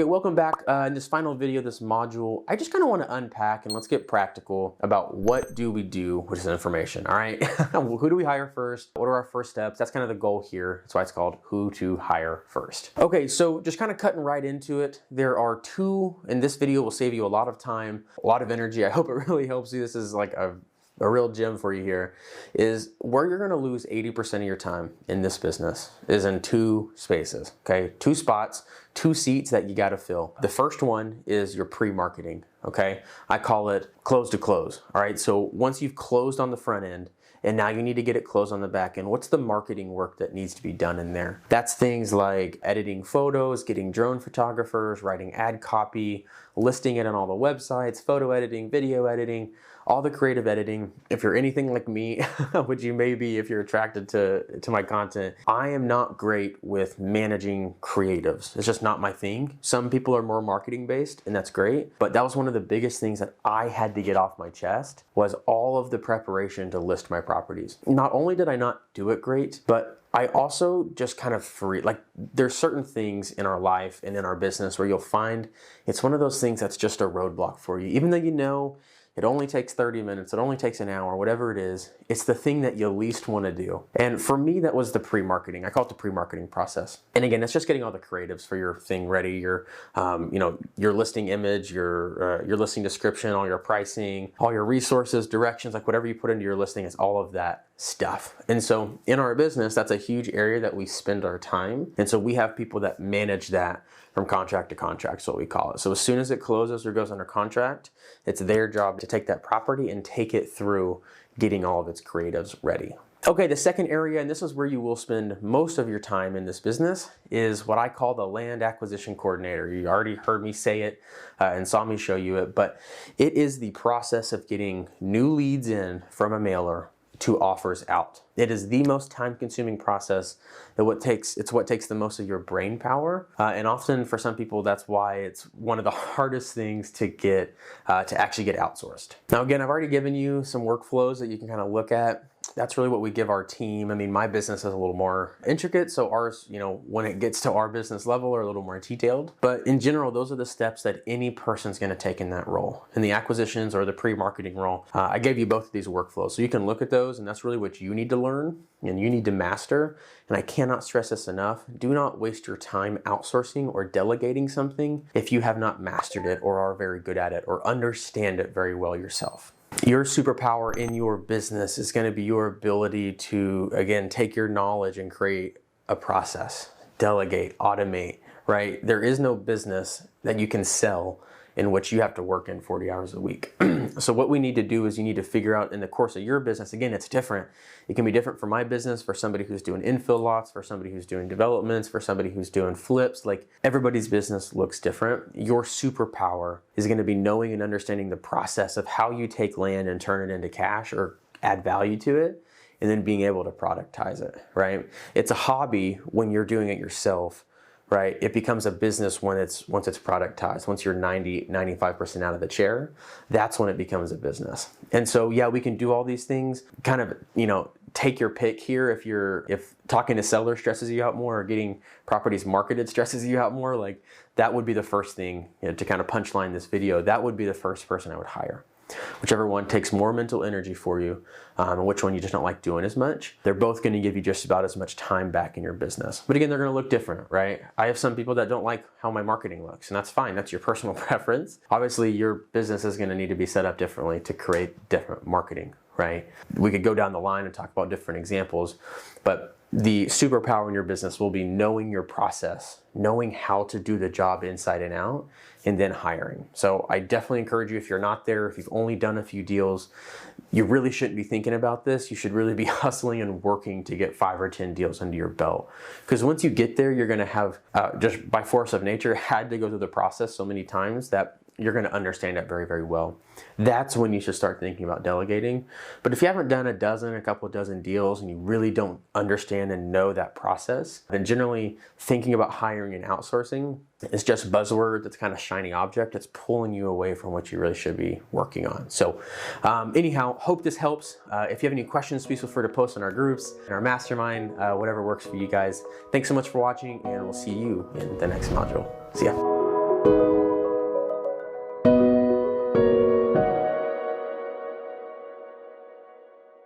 Okay, welcome back. In this final video, this module, I just kind of want to unpack and let's get practical about what do we do with this information, all right? Who do we hire first? What are our first steps? That's kind of the goal here. That's why it's called Who to Hire First. Okay, so just kind of cutting right into it. There are two, and this video will save you a lot of time, a lot of energy. I hope it really helps you. This is like a real gem for you here, is where you're gonna lose 80% of your time in this business is in two spaces, okay? Two spots, two seats that you gotta fill. The first one is your pre-marketing, okay? I call it close to close, all right? So once you've closed on the front end, and now you need to get it closed on the back end, what's the marketing work that needs to be done in there? That's things like editing photos, getting drone photographers, writing ad copy, listing it on all the websites, photo editing, video editing, all the creative editing. If you're anything like me, which you may be if you're attracted to my content, I am not great with managing creatives. It's just not my thing. Some people are more marketing based, and that's great. But that was one of the biggest things that I had to get off my chest, was all of the preparation to list my properties. Not only did I not do it great, but I also just kind of there's certain things in our life and in our business where you'll find it's one of those things that's just a roadblock for you. Even though you know it only takes 30 minutes, it only takes an hour, whatever it is, it's the thing that you least want to do. And for me, that was the pre-marketing. I call it the pre-marketing process. And again, it's just getting all the creatives for your thing ready, your listing image, your listing description, all your pricing, all your resources, directions, like whatever you put into your listing is all of that stuff. And so in our business, that's a huge area that we spend our time. And so we have people that manage that from contract to contract, is what we call it. So as soon as it closes or goes under contract, it's their job to take that property and take it through getting all of its creatives ready. Okay, the second area, and this is where you will spend most of your time in this business, is what I call the land acquisition coordinator. You already heard me say it and saw me show you it, but it is the process of getting new leads in from a mailer to offers out. It is the most time-consuming process. It's what takes the most of your brain power, and often for some people, that's why it's one of the hardest things to get to actually get outsourced. Now, again, I've already given you some workflows that you can kind of look at. That's really what we give our team. I mean, my business is a little more intricate, so ours, when it gets to our business level, are a little more detailed. But in general, those are the steps that any person's gonna take in that role. In the acquisitions or the pre-marketing role, I gave you both of these workflows, so you can look at those, and that's really what you need to learn and you need to master. And I cannot stress this enough. Do not waste your time outsourcing or delegating something if you have not mastered it or are very good at it or understand it very well yourself. Your superpower in your business is going to be your ability to, again, take your knowledge and create a process, delegate, automate, right? There is no business that you can sell in which you have to work in 40 hours a week. So what we need to do is you need to figure out in the course of your business, again, it's different. It can be different for my business, for somebody who's doing infill lots, for somebody who's doing developments, for somebody who's doing flips. Like, everybody's business looks different. Your superpower is going to be knowing and understanding the process of how you take land and turn it into cash or add value to it, and then being able to productize it, right? It's a hobby when you're doing it yourself, right? It becomes a business once it's productized. Once you're 95% out of the chair, that's when it becomes a business. And so, yeah, we can do all these things. Kind of, take your pick here. If talking to sellers stresses you out more, or getting properties marketed stresses you out more, like that would be the first thing, to kind of punchline this video. That would be the first person I would hire. Whichever one takes more mental energy for you, and which one you just don't like doing as much, they're both going to give you just about as much time back in your business. But again, they're going to look different, right? I have some people that don't like how my marketing looks, and that's fine. That's your personal preference. Obviously, your business is going to need to be set up differently to create different marketing, right? We could go down the line and talk about different examples, but the superpower in your business will be knowing your process, knowing how to do the job inside and out, and then hiring. So I definitely encourage you, if you're not there, if you've only done a few deals, you really shouldn't be thinking about this. You should really be hustling and working to get 5 or 10 deals under your belt. Because once you get there, you're gonna have, just by force of nature, had to go through the process so many times that you're going to understand it very, very well. That's when you should start thinking about delegating. But if you haven't done a couple dozen deals, and you really don't understand and know that process, then generally thinking about hiring and outsourcing is just buzzword. That's kind of shiny object. It's pulling you away from what you really should be working on. So anyhow, hope this helps. If you have any questions, please feel free to post in our groups, in our mastermind, whatever works for you guys. Thanks so much for watching, and we'll see you in the next module. See ya.